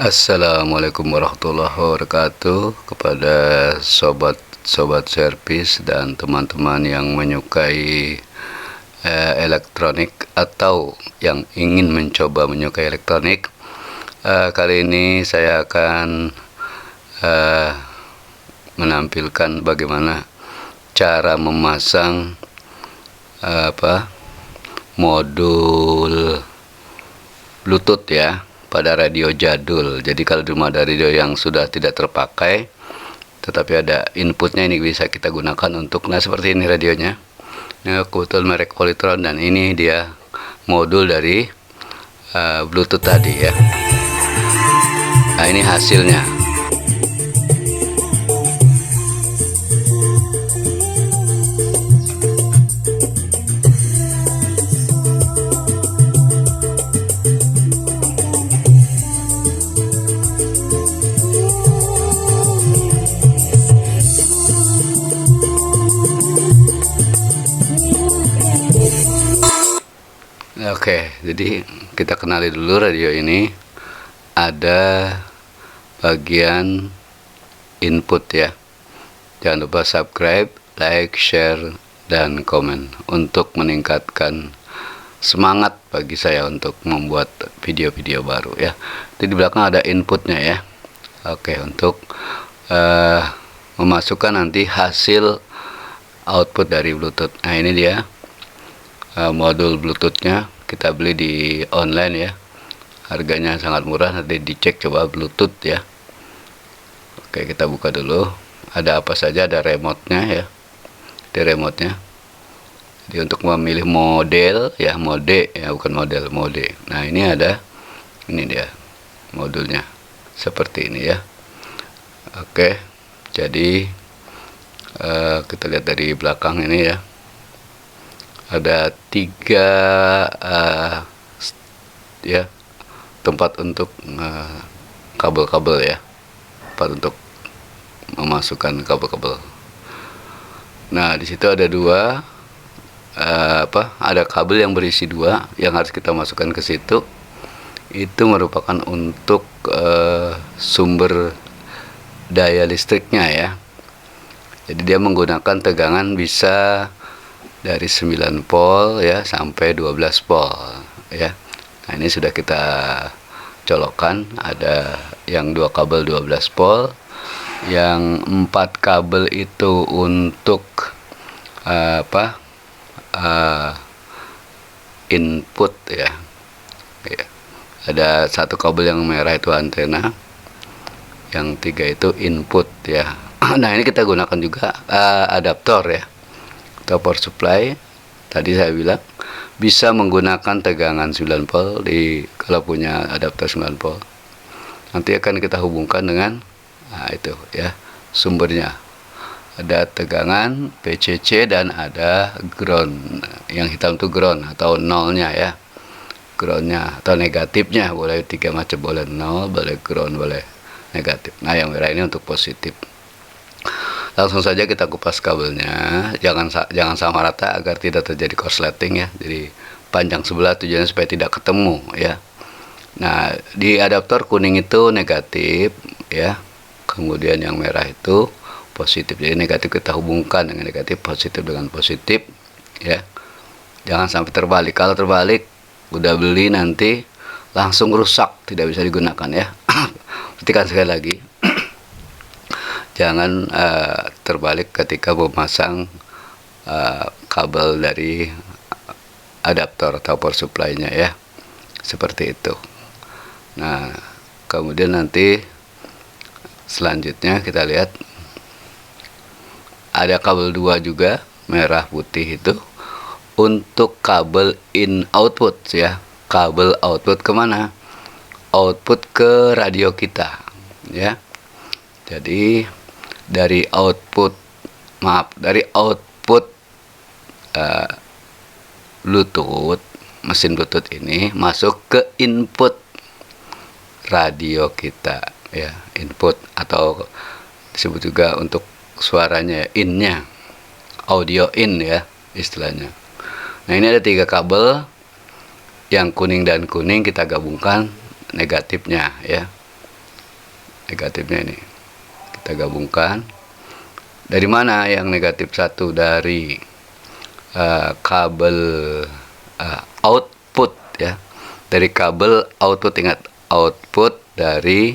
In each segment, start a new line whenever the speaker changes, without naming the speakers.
Assalamualaikum warahmatullahi wabarakatuh kepada sobat-sobat servis dan teman-teman yang menyukai elektronik atau yang ingin mencoba menyukai elektronik. Kali ini saya akan menampilkan bagaimana cara memasang modul Bluetooth ya pada radio jadul. Jadi kalau di rumah ada radio yang sudah tidak terpakai tetapi ada inputnya, ini bisa kita gunakan untuk seperti ini radionya. Ini kebetulan merek Polytron dan ini dia modul dari Bluetooth tadi ya. Nah, ini hasilnya. Oke, jadi kita kenali dulu radio ini. Ada bagian input ya. Jangan lupa subscribe, like, share, dan komen untuk meningkatkan semangat bagi saya untuk membuat video-video baru ya. Jadi di belakang ada inputnya ya. Oke, untuk memasukkan nanti hasil output dari Bluetooth. Nah, ini dia modul Bluetoothnya. Kita beli di online ya, harganya sangat murah. Nanti dicek coba Bluetooth ya. Oke, kita buka dulu. Ada apa saja, ada remote-nya ya, di remote-nya. Jadi untuk memilih model ya, mode ya, bukan model, mode. Nah, ini ada, ini dia modulnya seperti ini ya. Oke, jadi kita lihat dari belakang ini ya, ada 3 ya tempat untuk kabel-kabel ya, tempat untuk memasukkan kabel-kabel. Nah, di situ ada 2 ada kabel yang berisi 2 yang harus kita masukkan ke situ. Itu merupakan untuk sumber daya listriknya ya. Jadi dia menggunakan tegangan bisa dari 9 volt ya sampai 12 volt ya. Nah, ini sudah kita colokkan. Ada yang 2 kabel 12 volt, yang 4 kabel itu untuk input ya. Ada 1 kabel yang merah itu antena, yang 3 itu input ya. Nah, ini kita gunakan juga adaptor ya, power supply. Tadi saya bilang bisa menggunakan tegangan 9 volt kalau punya adaptor 9 volt. Nanti akan kita hubungkan dengan itu ya, sumbernya. Ada tegangan PCC dan ada ground. Yang hitam itu ground atau nolnya ya. Groundnya atau negatifnya, boleh 3 macam, boleh 0, boleh ground, boleh negatif. Nah, yang merah ini untuk positif. Langsung saja kita kupas kabelnya, jangan sama rata agar tidak terjadi korsleting ya. Jadi panjang sebelah, tujuannya supaya tidak ketemu ya. Nah, di adaptor kuning itu negatif ya, kemudian yang merah itu positif. Jadi negatif kita hubungkan dengan negatif, positif dengan positif ya. Jangan sampai terbalik. Kalau terbalik udah beli nanti langsung rusak, tidak bisa digunakan ya. Perhatikan sekali lagi. Jangan terbalik ketika memasang kabel dari adaptor atau power supply-nya ya, seperti itu. Nah, kemudian nanti selanjutnya kita lihat ada kabel 2 juga, merah putih itu untuk kabel in output ya. Kabel output kemana? Output ke radio kita ya. Jadi dari output Bluetooth, mesin Bluetooth ini masuk ke input radio kita ya, input atau disebut juga untuk suaranya in-nya, audio in ya istilahnya. Nah, ini ada 3 kabel, yang kuning dan kuning kita gabungkan negatifnya ya. negatifnya ini kita gabungkan. Dari mana yang negatif? Satu dari kabel output ya, dari kabel output. Ingat, output dari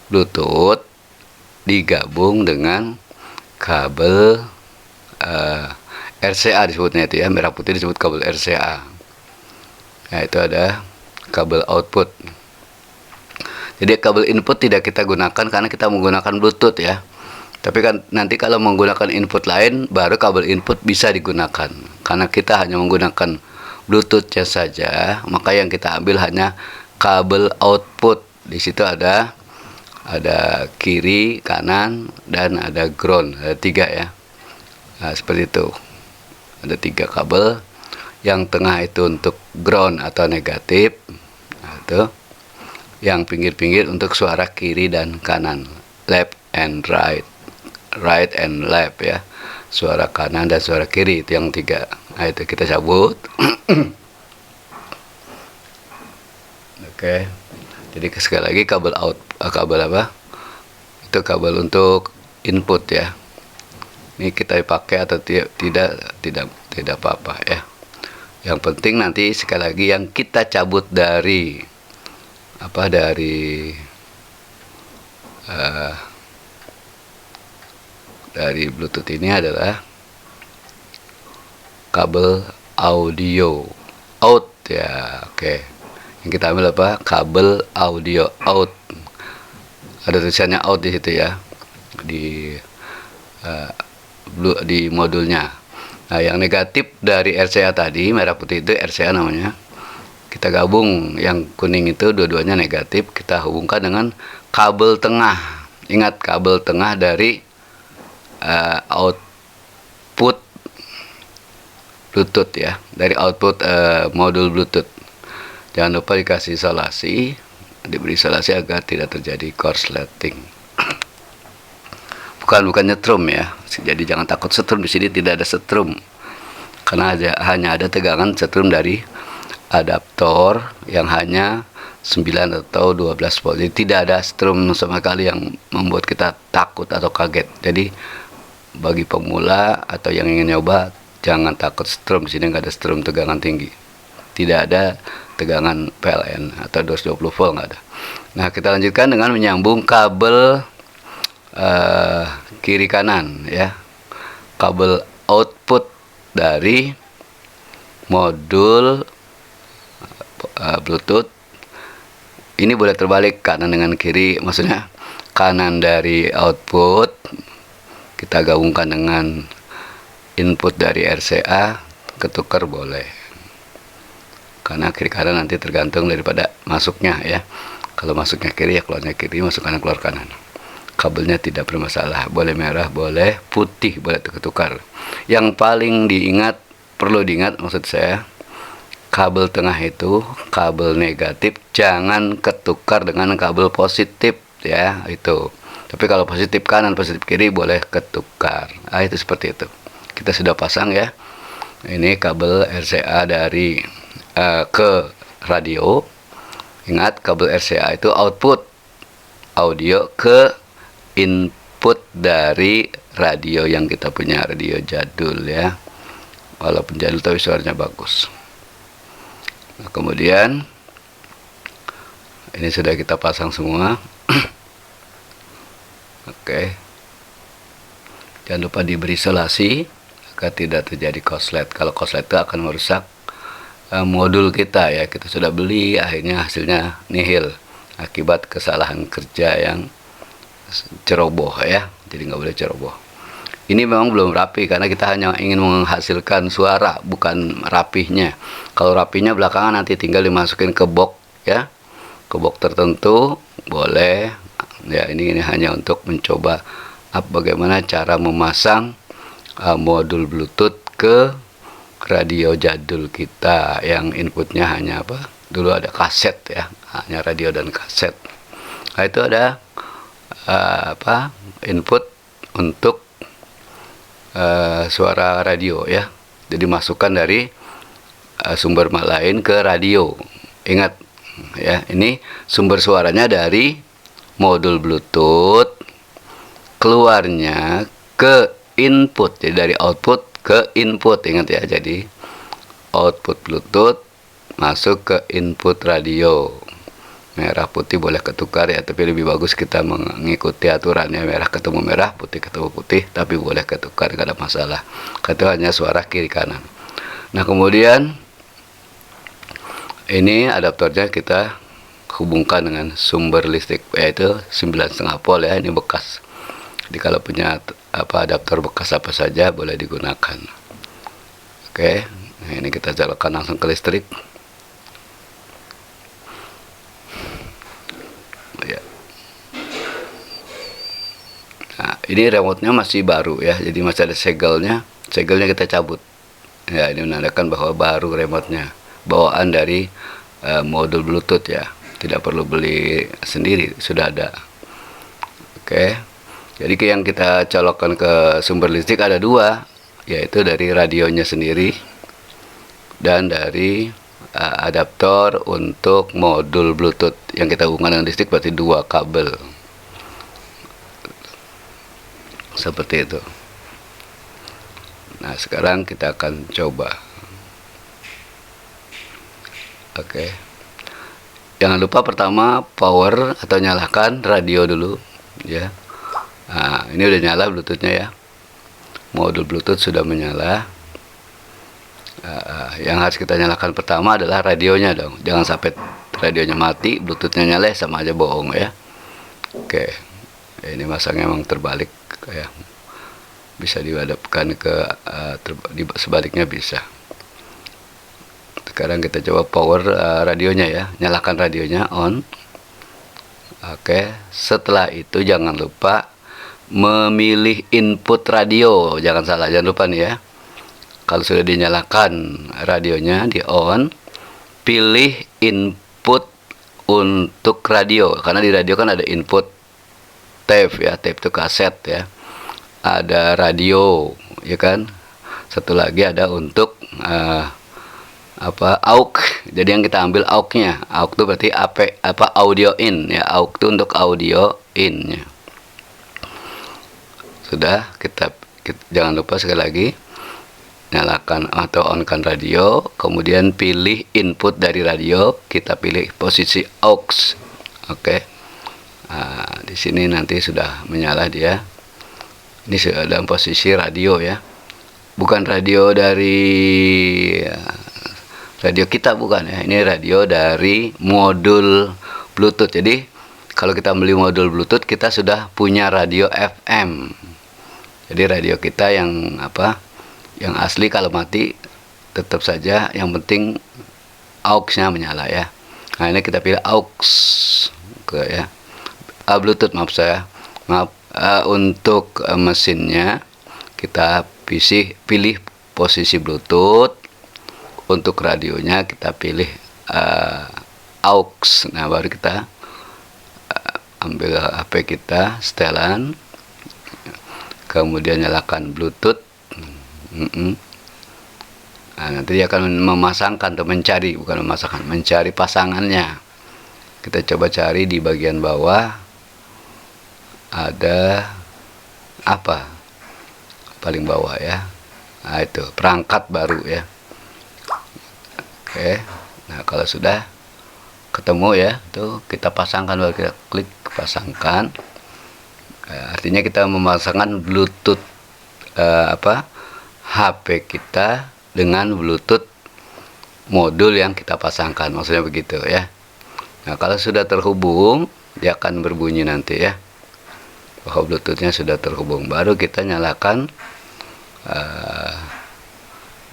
Bluetooth digabung dengan kabel RCA disebutnya itu ya, merah putih disebut kabel RCA. Nah, itu ada kabel output. Jadi kabel input tidak kita gunakan karena kita menggunakan Bluetooth ya. Tapi kan nanti kalau menggunakan input lain, baru kabel input bisa digunakan. Karena kita hanya menggunakan Bluetooth-nya saja, maka yang kita ambil hanya kabel output. Di situ ada kiri, kanan, dan ada ground. Ada 3 ya. Nah, seperti itu. Ada 3 kabel. Yang tengah itu untuk ground atau negatif. Nah, itu. Yang pinggir-pinggir untuk suara kiri dan kanan. Left and right. Right and left ya. Suara kanan dan suara kiri, itu yang 3. Nah, itu kita cabut. Oke. Jadi sekali lagi kabel kabel apa? Itu kabel untuk input ya. Ini kita pakai atau tidak apa-apa ya. Yang penting nanti sekali lagi yang kita cabut dari dari Bluetooth ini adalah kabel audio out ya. Oke. Yang kita ambil apa? Kabel audio out. Ada tulisannya out di situ ya. Di modulnya. Nah, yang negatif dari RCA tadi, merah putih itu RCA namanya. Kita gabung yang kuning itu dua-duanya negatif, kita hubungkan dengan kabel tengah. Ingat, kabel tengah dari output Bluetooth ya, dari output modul Bluetooth. Jangan lupa dikasih isolasi, diberi isolasi agar tidak terjadi korsleting. Bukan nyetrum ya. Jadi jangan takut setrum, di sini tidak ada setrum. Karena hanya ada tegangan setrum dari adaptor yang hanya 9 atau 12 volt. Jadi tidak ada setrum sama sekali yang membuat kita takut atau kaget. Jadi bagi pemula atau yang ingin nyoba, jangan takut setrum. Di sini nggak ada setrum tegangan tinggi. Tidak ada tegangan PLN atau 220 volt, nggak ada. Nah, kita lanjutkan dengan menyambung kabel kiri kanan ya. Kabel output dari modul Bluetooth ini boleh terbalik, kanan dengan kiri, maksudnya kanan dari output kita gabungkan dengan input dari RCA, ketukar boleh, karena kiri kanan nanti tergantung daripada masuknya ya. Kalau masuknya kiri ya keluarnya kiri, masuk kanan keluar kanan. Kabelnya tidak bermasalah, boleh merah, boleh putih, boleh tukar. Yang paling perlu diingat maksud saya, kabel tengah itu kabel negatif, jangan ketukar dengan kabel positif ya, itu. Tapi kalau positif kanan, positif kiri boleh ketukar. Nah, itu seperti itu. Kita sudah pasang ya. Ini kabel RCA dari ke radio. Ingat, kabel RCA itu output audio ke input dari radio yang kita punya, radio jadul ya. Walaupun jadul tapi suaranya bagus. Nah, kemudian ini sudah kita pasang semua. Oke. Jangan lupa diberi isolasi agar tidak terjadi korslet. Kalau korslet itu akan merusak modul kita ya. Kita sudah beli, akhirnya hasilnya nihil akibat kesalahan kerja yang ceroboh ya. Jadi nggak boleh ceroboh. Ini memang belum rapi karena kita hanya ingin menghasilkan suara, bukan rapihnya. Kalau rapihnya belakangan nanti tinggal dimasukin ke box ya, ke box tertentu boleh ya. Ini hanya untuk mencoba bagaimana cara memasang modul Bluetooth ke radio jadul kita yang inputnya hanya apa, dulu ada kaset ya, hanya radio dan kaset. Nah, itu ada input untuk suara radio ya. Jadi masukkan dari sumber lain ke radio. Ingat ya, ini sumber suaranya dari modul Bluetooth, keluarnya ke input, jadi dari output ke input, ingat ya. Jadi output Bluetooth masuk ke input radio. Merah putih boleh ketukar ya, tapi lebih bagus kita mengikuti aturannya, merah ketemu merah, putih ketemu putih, tapi boleh ketukar, gak ada masalah. Itu hanya suara kiri kanan. Nah, kemudian ini adaptornya kita hubungkan dengan sumber listrik, yaitu 9,5 volt ya, ini bekas. Jadi kalau punya adaptor bekas apa saja boleh digunakan. Oke, nah ini kita colokkan langsung ke listrik. Ya. Nah, ini remote-nya masih baru ya, jadi masih ada segelnya. Segelnya kita cabut. Ya, ini menandakan bahwa baru remote-nya, bawaan dari modul Bluetooth ya. Tidak perlu beli sendiri, sudah ada. Oke. Jadi yang kita colokkan ke sumber listrik ada dua, yaitu dari radionya sendiri dan dari adaptor untuk modul Bluetooth. Yang kita hubungkan dengan listrik berarti dua kabel. Seperti itu. Nah, sekarang kita akan coba. Oke. Jangan lupa pertama power atau nyalakan radio dulu ya. Nah, ini udah nyala Bluetoothnya ya. Modul Bluetooth sudah menyala. Yang harus kita nyalakan pertama adalah radionya dong. Jangan sampai radionya mati, Bluetoothnya nyala, sama aja bohong ya. Oke. Ini masangnya memang terbalik ya. Bisa dihadapkan ke sebaliknya bisa. Sekarang kita coba power radionya ya, nyalakan radionya on. Oke, setelah itu jangan lupa memilih input radio, jangan salah, jangan lupa nih ya. Kalau sudah dinyalakan radionya di on, pilih input untuk radio, karena di radio kan ada input tape ya, tape itu kaset ya, ada radio ya kan. Satu lagi ada untuk AUX. Jadi yang kita ambil AUX-nya. AUX itu berarti audio in ya. AUX itu untuk audio in ya. Sudah, kita jangan lupa sekali lagi nyalakan atau on-kan radio, kemudian pilih input dari radio, kita pilih posisi AUX. Oke. Nah, di sini nanti sudah menyala dia. Ini sudah dalam posisi radio ya. Bukan radio dari radio kita, bukan ya, ini radio dari modul Bluetooth. Jadi kalau kita beli modul Bluetooth, kita sudah punya radio FM. Jadi radio kita yang yang asli kalau mati tetap saja, yang penting AUX-nya menyala ya. Nah, ini kita pilih AUX ya. Bluetooth, maaf saya. Maaf, untuk mesinnya kita pilih posisi Bluetooth. Untuk radionya kita pilih AUX. Nah, baru kita ambil HP kita, setelan, kemudian nyalakan Bluetooth. Nah, nanti dia akan memasangkan atau mencari, bukan memasangkan, mencari pasangannya. Kita coba cari di bagian bawah ada apa, paling bawah ya. Nah, itu perangkat baru ya. Oke, nah kalau sudah ketemu ya, tuh kita pasangkan, baru kita klik pasangkan. Artinya kita memasangkan Bluetooth HP kita dengan Bluetooth modul yang kita pasangkan, maksudnya begitu ya. Nah, kalau sudah terhubung, dia akan berbunyi nanti ya, bahwa Bluetoothnya sudah terhubung. Baru kita nyalakan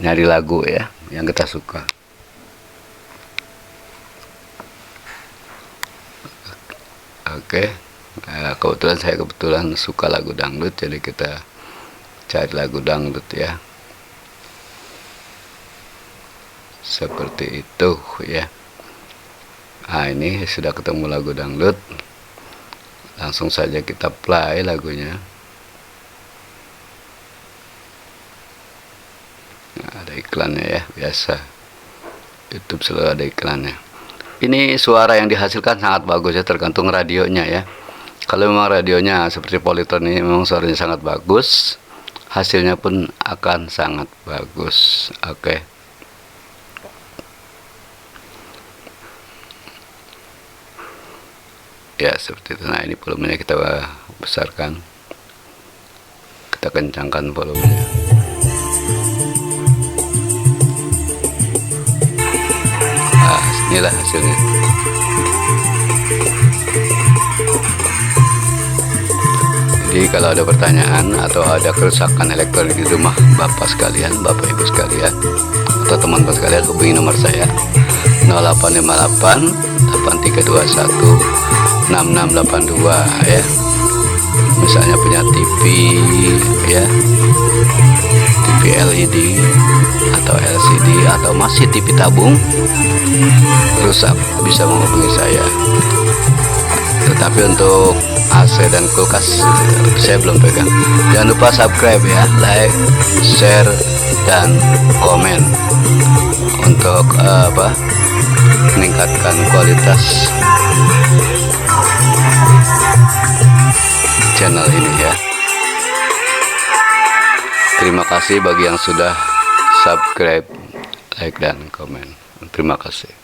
nyari lagu ya yang kita suka. Oke, kebetulan saya suka lagu dangdut, jadi kita cari lagu dangdut ya. Seperti itu ya. Nah, ini sudah ketemu lagu dangdut. Langsung saja kita play lagunya. Nah, ada iklannya ya, biasa. YouTube selalu ada iklannya. Ini suara yang dihasilkan sangat bagus ya, tergantung radionya ya. Kalau memang radionya seperti Polytron ini memang suaranya sangat bagus, hasilnya pun akan sangat bagus. Oke. Ya seperti itu. Nah ini volumenya kita besarkan, kita kencangkan volumenya. Nah inilah hasilnya. Jadi kalau ada pertanyaan atau ada kerusakan elektronik di rumah Bapak sekalian, Bapak Ibu sekalian, atau teman-teman sekalian, hubungi nomor saya 0858 8321 6682 ya. Misalnya punya TV ya, TV LED atau LCD atau masih TV tabung rusak, bisa menghubungi saya. Tetapi untuk AC dan kulkas saya belum pegang. Jangan lupa subscribe ya, like, share, dan komen untuk meningkatkan kualitas channel ini ya. Terima kasih bagi yang sudah subscribe, like, dan komen. Terima kasih.